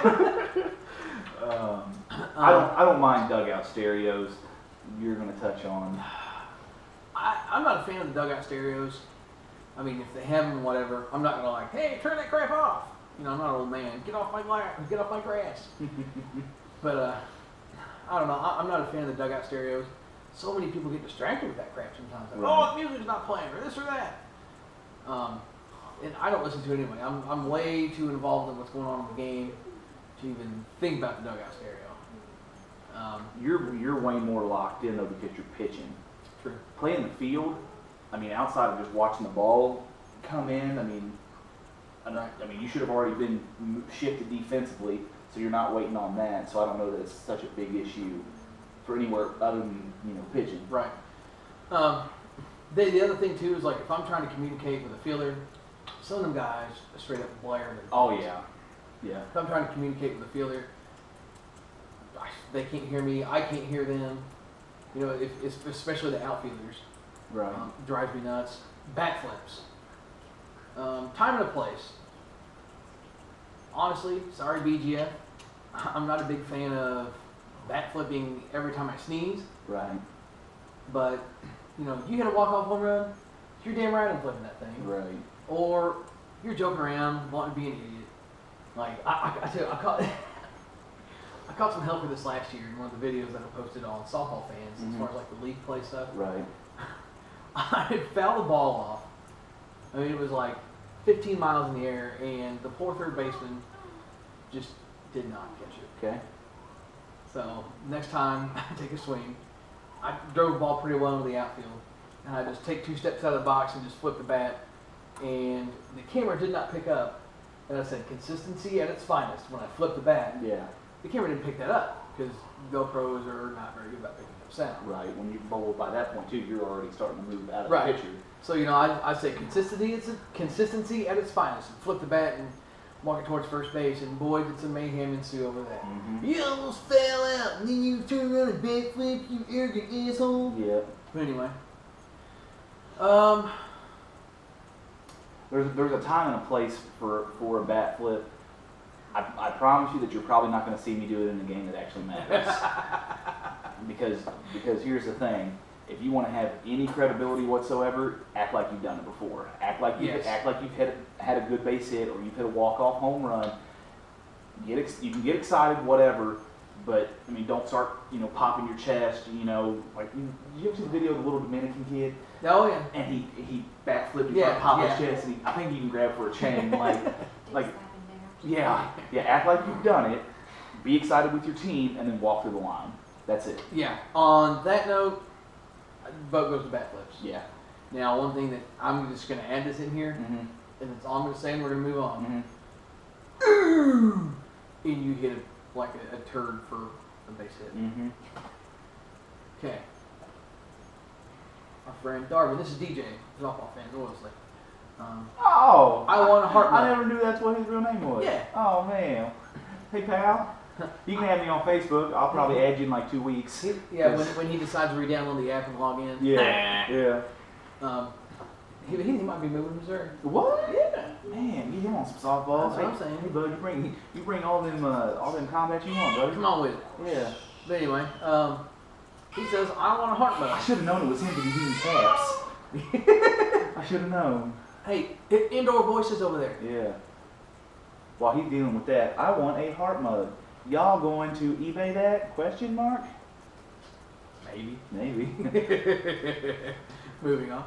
I don't mind dugout stereos. You're gonna touch on. I'm not a fan of the dugout stereos. I mean, if they have them, whatever. I'm not gonna like, hey, turn that crap off. You know, I'm not an old man. Get off my get off my grass. But I don't know. I'm not a fan of the dugout stereos. So many people get distracted with that crap sometimes. Like, Right. oh, the music's not playing, or this or that. And I don't listen to it anyway. I'm way too involved in what's going on in the game to even think about the dugout stereo. You're way more locked in though because you're pitching. True. Playing the field, I mean, outside of just watching the ball come in, I mean, you should have already been shifted defensively, so you're not waiting on that. So I don't know that it's such a big issue for anywhere other than pitching. Right. The other thing too is like if I'm trying to communicate with a fielder, some of them guys straight up blare their Oh phones. yeah. If I'm trying to communicate with a fielder, they can't hear me. I can't hear them. You know, especially the outfielders. Right. Drives me nuts. Backflips. Time and a place. Honestly, sorry BGF, I'm not a big fan of backflipping every time I sneeze. Right. But you hit a walk-off home run, you're damn right I'm flipping that thing. Right. Or you're joking around, wanting to be an idiot. Like I tell you, I caught some help for this last year in one of the videos that I posted on softball fans as far as like the league play stuff. Right. I had fouled the ball off. I mean, it was like 15 miles in the air, and the poor third baseman just did not catch it. Okay. So next time I take a swing, I drove the ball pretty well into the outfield, and I just take 2 steps out of the box and just flip the bat, and the camera did not pick up. And I said consistency at its finest when I flipped the bat. Yeah. The camera didn't pick that up because GoPros are not very good about picking up sound. Right. When you bowl by that point too, you're already starting to move out of Right. the picture. So I say consistency at its finest, and flip the bat and walk it towards first base, and boy did some mayhem ensue over that. Mm-hmm. You almost fell out, and then you turn around and backflip, you arrogant asshole. Yeah. But anyway, There's a time and a place for a bat flip. I promise you that you're probably not going to see me do it in a game that actually matters. because here's the thing: if you want to have any credibility whatsoever, act like you've done it before. Act like you've had a good base hit or you've hit a walk-off home run. You can get excited, whatever. But I mean, don't start popping your chest. Like did you ever see the video of the little Dominican kid? oh yeah, And he backflipped in Yeah, front of Papa's yeah. chest, and I think he can grab for a chain. Like, Like, yeah, act like you've done it, be excited with your team, and then walk through the line. That's it. yeah. On that note, vote goes to backflips. Yeah. Now, one thing that I'm just going to add this in here, Mm-hmm. and it's all I'm going to say, and we're going to move on. Mm-hmm. And you hit like a turd for a base hit. Mm-hmm. Okay. Our friend Darwin, this is DJ, softball fan, obviously. Oh, I want a heart I map. never knew that's what his real name was. Yeah. Oh man. Hey pal, you can add me on Facebook. I'll probably add you in like 2 weeks. Yeah, when he decides to re-download the app and log in. Yeah. Yeah. He might be moving to Missouri. What? Yeah. Man, get him on some softball. That's what I'm saying. Hey bud, you bring all them combats you want, buddy. Come on with it. Yeah. But anyway, he says, I want a heart I map. should have known it was him because he's using caps. I should have known. Hey, indoor voices over there. Yeah. While he's dealing with that, I want a heart mug. Y'all going to eBay that? Question mark? Maybe. Maybe. Moving on.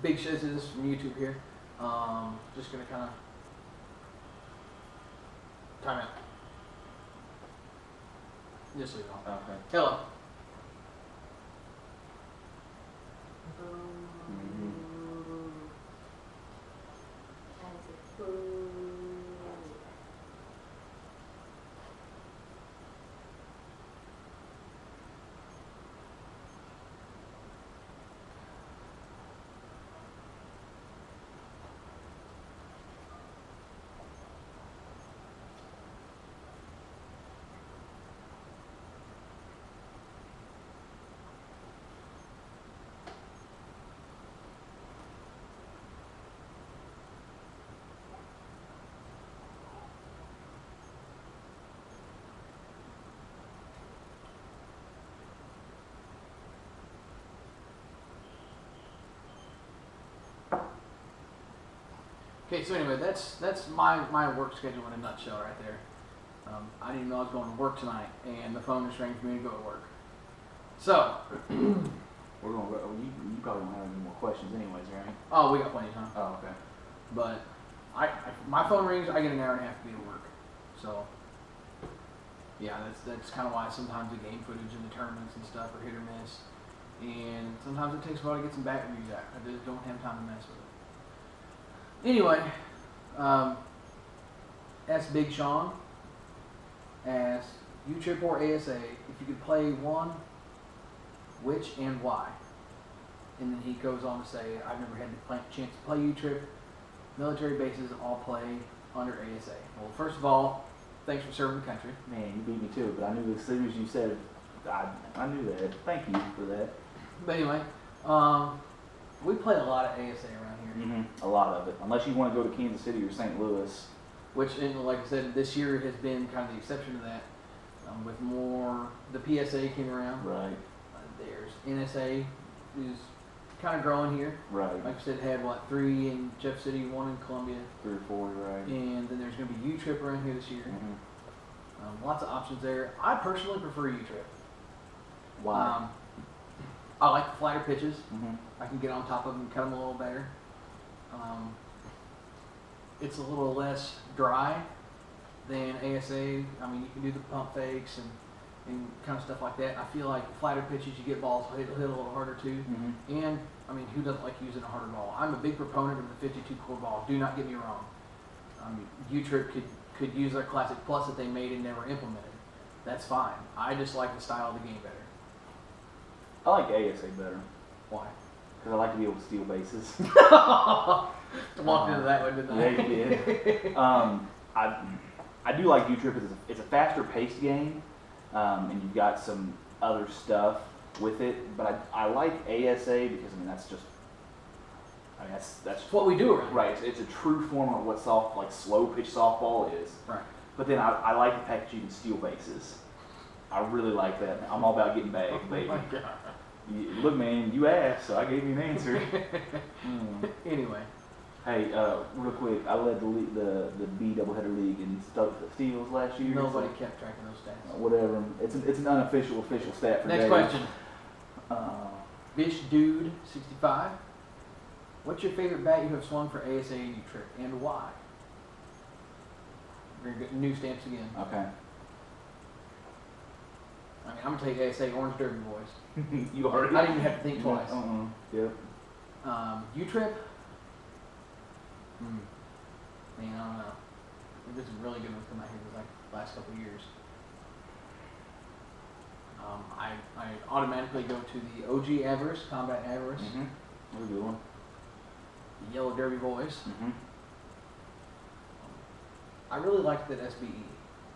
Big shows this from YouTube here. Just gonna kind of time out. Just leave it on. Okay. Hello. Mhm. Okay, so anyway, that's my work schedule in a nutshell right there. I didn't even know I was going to work tonight, and the phone just rang for me to go to work. So, We're going. You probably don't have any more questions, anyways, right? oh, we got plenty of time. Oh, okay. But my phone rings, I get an hour and a half to be at work. So, yeah, that's kind of why sometimes the game footage in the tournaments and stuff are hit or miss. And sometimes it takes a while to get some back reviews out. I just don't have time to mess with it. Anyway, ask Big Sean, ask U-Trip or ASA if you could play one, which and why. And then he goes on to say, I've never had the chance to play U-Trip. Military bases all play under ASA. Well, first of all, thanks for serving the country. Man, you beat me too, but I knew as soon as you said, I knew that. Thank you for that. But anyway, we play a lot of ASA around here. A lot of it, unless you want to go to Kansas City or St. Louis. Which, and like I said, this year has been kind of the exception to that. With more, the PSA came around. Right. There's NSA, who's kind of growing here. Right. Like I said, had what, 3 in Jeff City, 1 in Columbia, 3 or 4, right. and then there's going to be U-Trip around here this year. Lots of options there. I personally prefer U-Trip. Why? I like the flatter pitches. Mhm. I can get on top of them and cut them a little better. It's a little less dry than ASA. I mean, you can do the pump fakes and kind of stuff like that. I feel like flatter pitches, you get balls hit a little harder too. And, I mean, who doesn't like using a harder ball? I'm a big proponent of the 52 core ball. Do not get me wrong. U-Trip could use their Classic Plus that they made and never implemented. That's fine. I just like the style of the game better. I like ASA better Why? because I like to be able to steal bases. Walked into that one, didn't I? Yeah, you did. I do like U-Trip. It's a faster paced game, and you've got some other stuff with it. But I like ASA because that's It's what we do around here. right. It's a true form of what slow pitch softball is. Right. But then I like the fact that you can steal bases. I really like that. I'm all about getting bagged, Oh baby. my God. Look, man, you asked, so I gave you an answer. Anyway, Hey, real quick, I led the B doubleheader league in steals last year. nobody so, kept track of those stats. whatever. It's an unofficial official stat for Next Dave. question. Uh, Bish Dude 65. What's your favorite bat you have swung for ASA and U-Trip, and why? Very good. New stamps again. okay. I mean, I'm gonna take ASA Orange Derby boys. You already. I didn't even have to think twice. Yep. U-Trip. Man, I don't know. I think there's some really good ones come out here the last couple of years. I automatically go to the OG Avarice, Combat Avarice, That's a good one. the Yellow Derby boys. I really liked that SBE,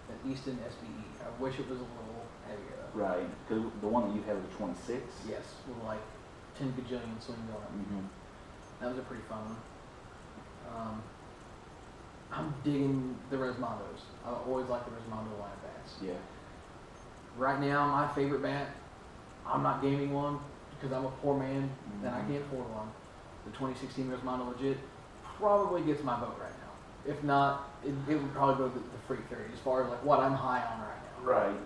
that Easton SBE. I wish it was a little heavier though. Right, because the one that you had was a 26. Yes, with like 10 gajillion swings on it. That was a pretty fun one. I'm digging the Resmondos. I always like the Resmondo line bats. Yeah. Right now, my favorite bat, I'm not gaming one because I'm a poor man and I can't afford one. The 2016 Resmondo Legit probably gets my vote right now. If not, it would probably go to the Freak 30 as far as like what I'm high on right now. Right.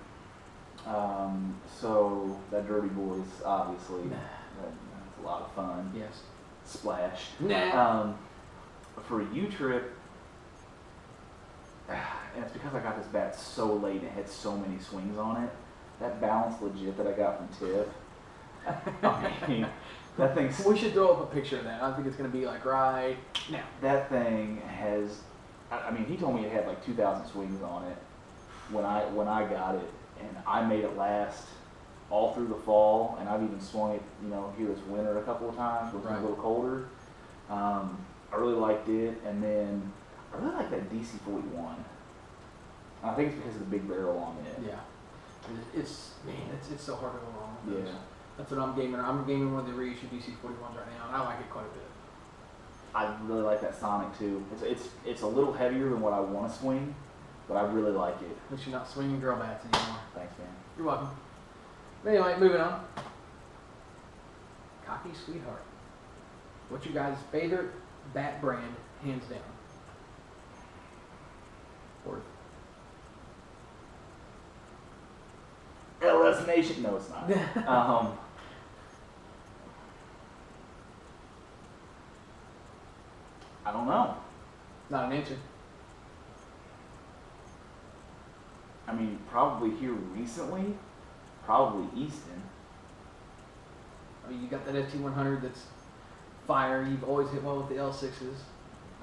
So that Derby Boys, obviously, that's a lot of fun. Yes. Splash. Nah. For U-Trip, and it's because I got this bat so late and it had so many swings on it. That Balance Legit that I got from Tiff. I mean, that thing's. We should throw up a picture of that. I think it's going to be like right now. That thing has. I mean, he told me it had like 2,000 swings on it when I got it, and I made it last all through the fall, and I've even swung it, here this winter a couple of times when it was a little colder. I really liked it, and then I really like that DC-41. I think it's because of the big barrel on it. Yeah. It's so hard to go wrong with those. Yeah. That's what I'm gaming. I'm gaming one of the reissued DC-41s right now, and I like it quite a bit. I really like that Sonic too. It's a little heavier than what I want to swing, but I really like it. At least you're not swinging girl bats anymore. Thanks, man. You're welcome. But anyway, moving on. Cocky Sweetheart. What's your guys' favorite bat brand, hands down? Fort Worth. LS Nation. No, it's not. I don't know. Not an answer. I mean, probably here recently, probably Easton. I mean, you got that FT100 that's fire. You've always hit well with the L6s.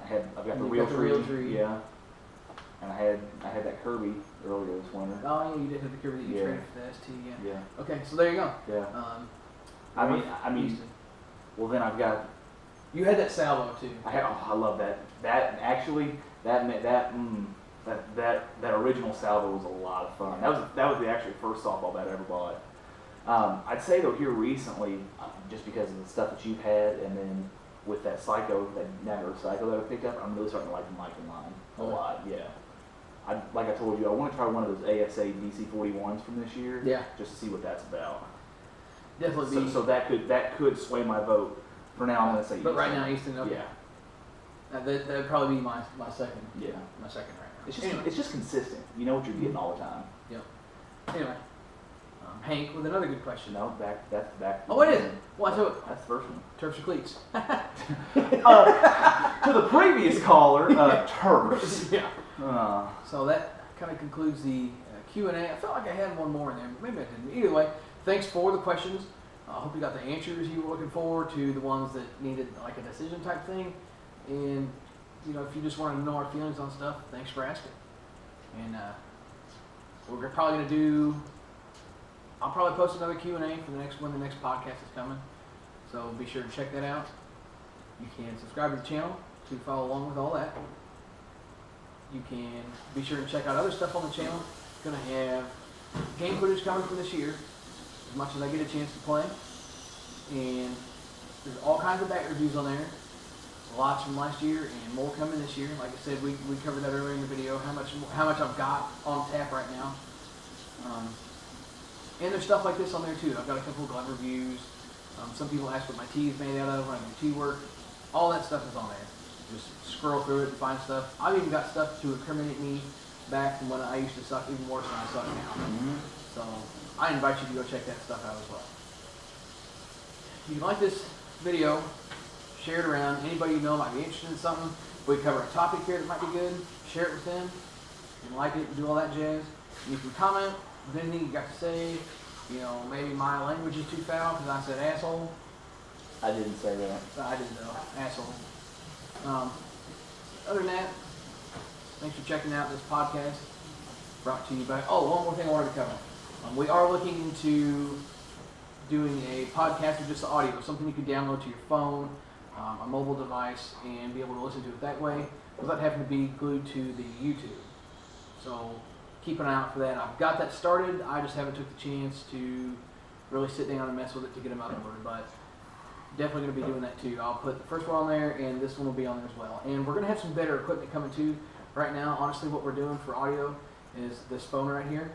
I've got the And you've real got the tree. real tree. Yeah. And I had that Kirby earlier this winter. Oh yeah, you did have the Kirby that you Yeah. traded for the ST. Yeah. Yeah. Okay, so there you go. Yeah. North I mean, Easton. well then I've got. You had that salvo too. I love that. That actually, that original salvo was a lot of fun. That was the actual first softball bat I ever bought. I'd say though here recently, just because of the stuff that you've had, and then with that Psycho, that Nagler Psycho that I picked up, I'm really starting to like the Michael line a lot. Yeah. Like I told you, I want to try one of those ASA DC41s from this year. Yeah. Just to see what that's about. Definitely. So that could sway my vote. For now, I'm gonna say. But Easton. right now, Easton. Okay. Yeah. That'd probably be my second. Yeah. My second right now. It's just Anyway. it's just consistent. You know what you're getting all the time. Anyway, Hank with another good question. No, that's back. Oh, it is. Well, I told it. That's the first one. Turfs or cleats? To the previous caller, Turfs. Yeah. Uh, So that kind of concludes the Q&A. I felt like I had one more in there, but maybe I didn't. Either way, thanks for the questions. I hope you got the answers you were looking for to the ones that needed like a decision type thing. And, you know, if you just want to know our feelings on stuff, thanks for asking. And we're probably going to do, I'll probably post another Q&A for when the next podcast is coming. So be sure to check that out. You can subscribe to the channel to follow along with all that. You can be sure to check out other stuff on the channel. Gonna have game footage coming from this year, as much as I get a chance to play. And there's all kinds of bat reviews on there. Lots from last year and more coming this year. Like I said, we covered that earlier in the video, how much I've got on tap right now. And there's stuff like this on there too. I've got a couple of glove reviews. Some people ask what my tee is made out of when I do tee work. All that stuff is on there. Just scroll through it and find stuff. I've even got stuff to incriminate me back from when I used to suck even worse than I suck now. So I invite you to go check that stuff out as well. If you like this video, share it around. Anybody you know might be interested in something. We cover a topic here that might be good. Share it with them. You can like it and do all that jazz. And you can comment with anything you got to say. You know, maybe my language is too foul because I said asshole. I didn't say that. I didn't know. Asshole. Other than that, thanks for checking out this podcast brought to you by, one more thing I wanted to cover. We are looking into doing a podcast with just the audio, something you can download to your phone, a mobile device, and be able to listen to it that way without having to be glued to the YouTube. So keep an eye out for that. I've got that started. I just haven't took the chance to really sit down and mess with it to get them uploaded, but definitely going to be doing that too. I'll put the first one on there, and this one will be on there as well. And we're going to have some better equipment coming too. Right now, honestly, what we're doing for audio is this phone right here.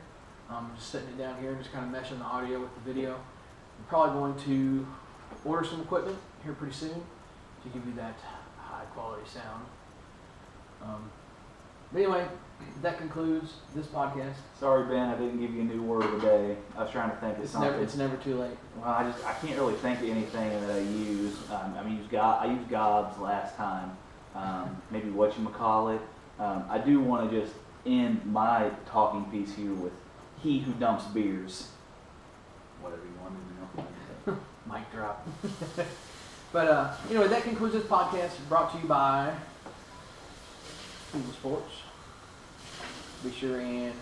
Just setting it down here, just kind of meshing the audio with the video. I'm probably going to order some equipment here pretty soon to give you that high quality sound. But anyway, that concludes this podcast. Sorry, Ben, I didn't give you a new word of the day. I was trying to think of something. It's never too late. Well, I can't really think of anything that I use. I used gobs last time. Maybe whatchamacallit. I do want to just end my talking piece here with he who dumps beers. Whatever you want to know. Mic drop. But anyway, that concludes this podcast brought to you by Eagle Sports. Be sure and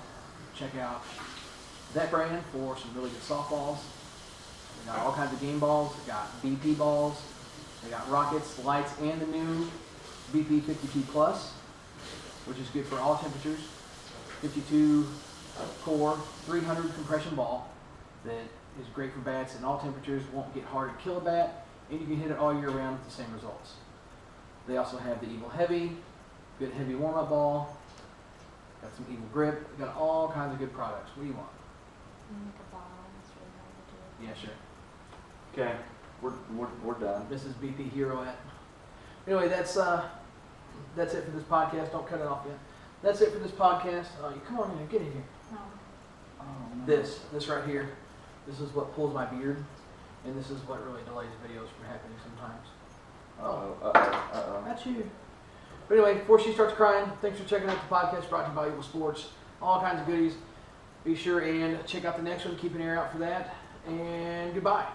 check out that brand for some really good softballs. They got all kinds of game balls. They got BP balls. They got rockets, lights, and the new BP 52 Plus, which is good for all temperatures. 52 core, 300 compression ball that is great for bats in all temperatures. Won't get hard to kill a bat, and you can hit it all year round with the same results. They also have the Eagle Heavy, good heavy warm-up ball. Got some Eagle Grip. Got all kinds of good products. What do you want? Make a ball. It's really hard to do. Yeah, sure. Okay, we're done. This is BP Hero at. Anyway, that's it for this podcast. Don't cut it off yet. That's it for this podcast. Come on in here, get in here. No. Oh, no. This right here, this is what pulls my beard, and this is what really delays videos from happening sometimes. That's you. But anyway, before she starts crying, thanks for checking out the podcast brought to you by Eagle Sports. All kinds of goodies. Be sure and check out the next one. Keep an ear out for that. And goodbye.